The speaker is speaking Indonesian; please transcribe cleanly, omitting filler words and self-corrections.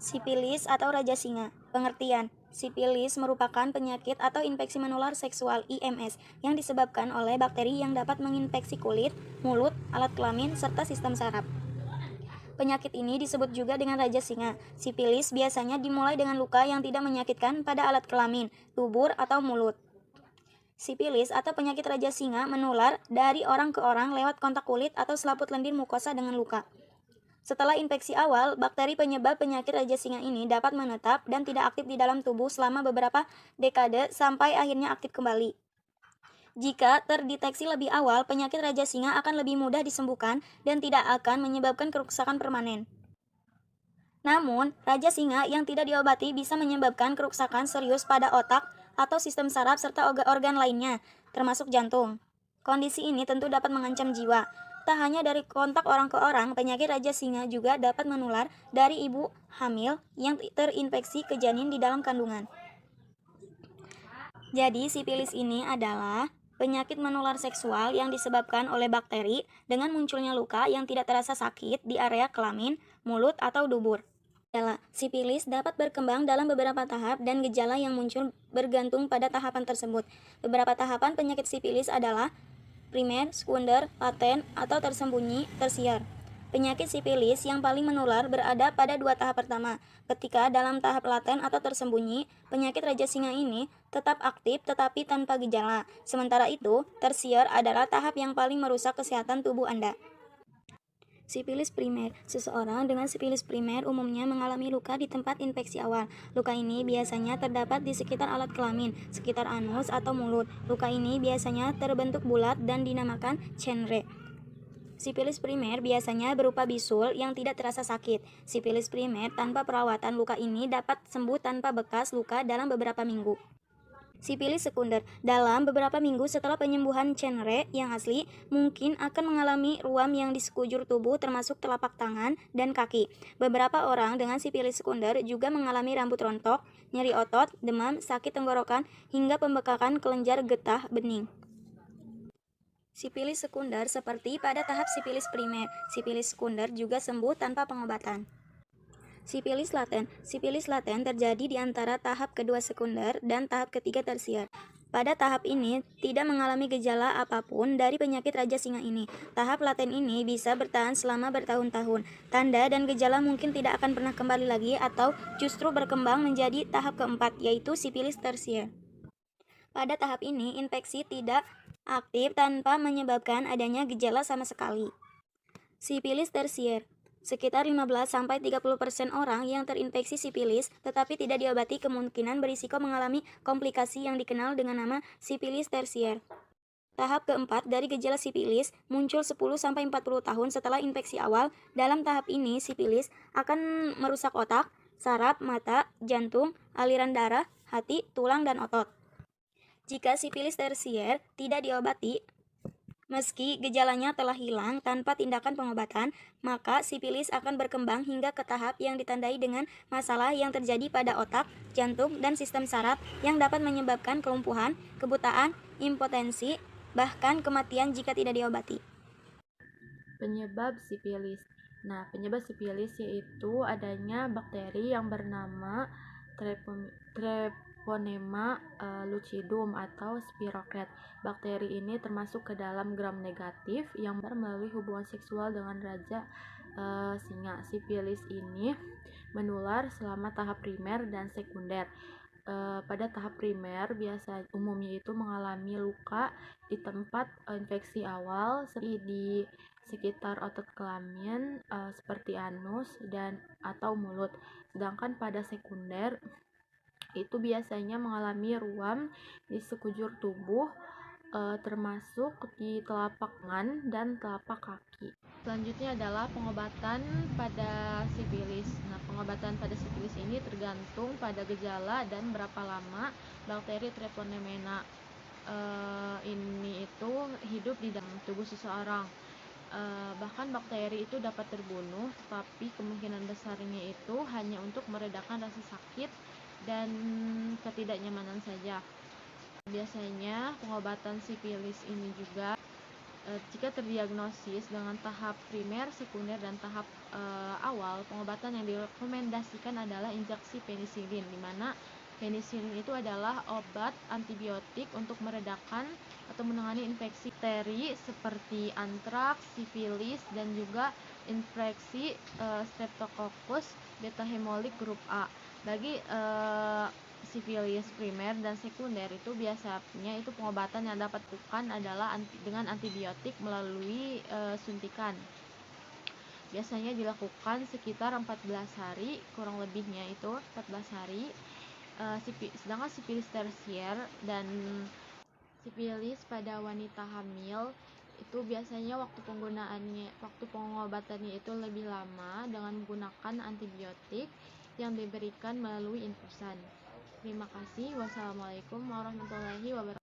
Sipilis atau Raja Singa. Pengertian: sipilis merupakan penyakit atau infeksi menular seksual (IMS) yang disebabkan oleh bakteri yang dapat menginfeksi kulit, mulut, alat kelamin, serta sistem saraf. Penyakit ini disebut juga dengan Raja Singa. Sipilis biasanya dimulai dengan luka yang tidak menyakitkan pada alat kelamin, dubur, atau mulut. Sipilis atau penyakit Raja Singa menular dari orang ke orang lewat kontak kulit atau selaput lendir mukosa dengan luka. Setelah infeksi awal, bakteri penyebab penyakit Raja Singa ini dapat menetap dan tidak aktif di dalam tubuh selama beberapa dekade sampai akhirnya aktif kembali. Jika terdeteksi lebih awal, penyakit Raja Singa akan lebih mudah disembuhkan dan tidak akan menyebabkan kerusakan permanen. Namun, Raja Singa yang tidak diobati bisa menyebabkan kerusakan serius pada otak atau sistem saraf serta organ lainnya, termasuk jantung. Kondisi ini tentu dapat mengancam jiwa. Tak hanya dari kontak orang ke orang, penyakit Raja Singa juga dapat menular dari ibu hamil yang terinfeksi ke janin di dalam kandungan. Jadi, sipilis ini adalah penyakit menular seksual yang disebabkan oleh bakteri dengan munculnya luka yang tidak terasa sakit di area kelamin, mulut, atau dubur. Gejala sipilis dapat berkembang dalam beberapa tahap dan gejala yang muncul bergantung pada tahapan tersebut. Beberapa tahapan penyakit sipilis adalah primer, sekunder, laten, atau tersembunyi, tersier. Penyakit sipilis yang paling menular berada pada dua tahap pertama. Ketika dalam tahap laten atau tersembunyi, penyakit Raja Singa ini tetap aktif tetapi tanpa gejala. Sementara itu, tersier adalah tahap yang paling merusak kesehatan tubuh Anda. Sipilis primer. Seseorang dengan sipilis primer umumnya mengalami luka di tempat infeksi awal. Luka ini biasanya terdapat di sekitar alat kelamin, sekitar anus atau mulut. Luka ini biasanya terbentuk bulat dan dinamakan cendre. Sipilis primer biasanya berupa bisul yang tidak terasa sakit. Sipilis primer tanpa perawatan luka ini dapat sembuh tanpa bekas luka dalam beberapa minggu. Sipilis sekunder. Dalam beberapa minggu setelah penyembuhan cendre yang asli, mungkin akan mengalami ruam yang di sekujur tubuh termasuk telapak tangan dan kaki. Beberapa orang dengan sipilis sekunder juga mengalami rambut rontok, nyeri otot, demam, sakit tenggorokan, hingga pembekakan kelenjar getah bening. Sipilis sekunder seperti pada tahap sipilis primer. Sipilis sekunder juga sembuh tanpa pengobatan. Sipilis laten. Sipilis laten terjadi di antara tahap kedua sekunder dan tahap ketiga tersier. Pada tahap ini, tidak mengalami gejala apapun dari penyakit Raja Singa ini. Tahap laten ini bisa bertahan selama bertahun-tahun. Tanda dan gejala mungkin tidak akan pernah kembali lagi atau justru berkembang menjadi tahap keempat, yaitu sipilis tersier. Pada tahap ini, infeksi tidak aktif tanpa menyebabkan adanya gejala sama sekali. Sipilis tersier. Sekitar 15-30% orang yang terinfeksi sipilis tetapi tidak diobati kemungkinan berisiko mengalami komplikasi yang dikenal dengan nama sipilis tersier. Tahap keempat dari gejala sipilis muncul 10-40 tahun setelah infeksi awal. Dalam tahap ini, sipilis akan merusak otak, saraf, mata, jantung, aliran darah, hati, tulang, dan otot. Jika sipilis tersier tidak diobati, meski gejalanya telah hilang tanpa tindakan pengobatan, maka sipilis akan berkembang hingga ke tahap yang ditandai dengan masalah yang terjadi pada otak, jantung, dan sistem saraf yang dapat menyebabkan kelumpuhan, kebutaan, impotensi, bahkan kematian jika tidak diobati. Penyebab sipilis. Nah, penyebab sipilis yaitu adanya bakteri yang bernama Treponema lucidum atau spiroket. Bakteri ini termasuk ke dalam gram negatif yang melalui hubungan seksual dengan Raja Singa. Sipilis ini menular selama tahap primer dan sekunder. Pada tahap primer biasa umumnya itu mengalami luka di tempat infeksi awal seperti di sekitar otot kelamin seperti anus dan atau mulut. Sedangkan pada sekunder itu biasanya mengalami ruam di sekujur tubuh termasuk di telapak tangan dan telapak kaki. Selanjutnya adalah pengobatan pada sipilis. Nah, pengobatan pada sipilis ini tergantung pada gejala dan berapa lama bakteri Treponema ini itu hidup di dalam tubuh seseorang. Bahkan bakteri itu dapat terbunuh, tapi kemungkinan besarnya itu hanya untuk meredakan rasa sakit dan ketidaknyamanan saja. Biasanya pengobatan sipilis ini juga Jika terdiagnosis dengan tahap primer, sekunder, dan tahap awal, pengobatan yang direkomendasikan adalah injeksi penisilin, di mana penisilin itu adalah obat antibiotik untuk meredakan atau menangani infeksi bakteri seperti antraks, sifilis, dan juga infeksi Streptococcus beta hemolytic grup A. Bagi sifilis primer dan sekunder itu biasanya itu pengobatan yang dapat dilakukan adalah dengan antibiotik melalui suntikan. Biasanya dilakukan sekitar 14 hari, kurang lebihnya itu 14 hari. Sedangkan sifilis tersier dan sifilis pada wanita hamil itu biasanya waktu pengobatannya itu lebih lama dengan menggunakan antibiotik yang diberikan melalui infusan. Terima kasih. Wassalamualaikum warahmatullahi wabarakatuh.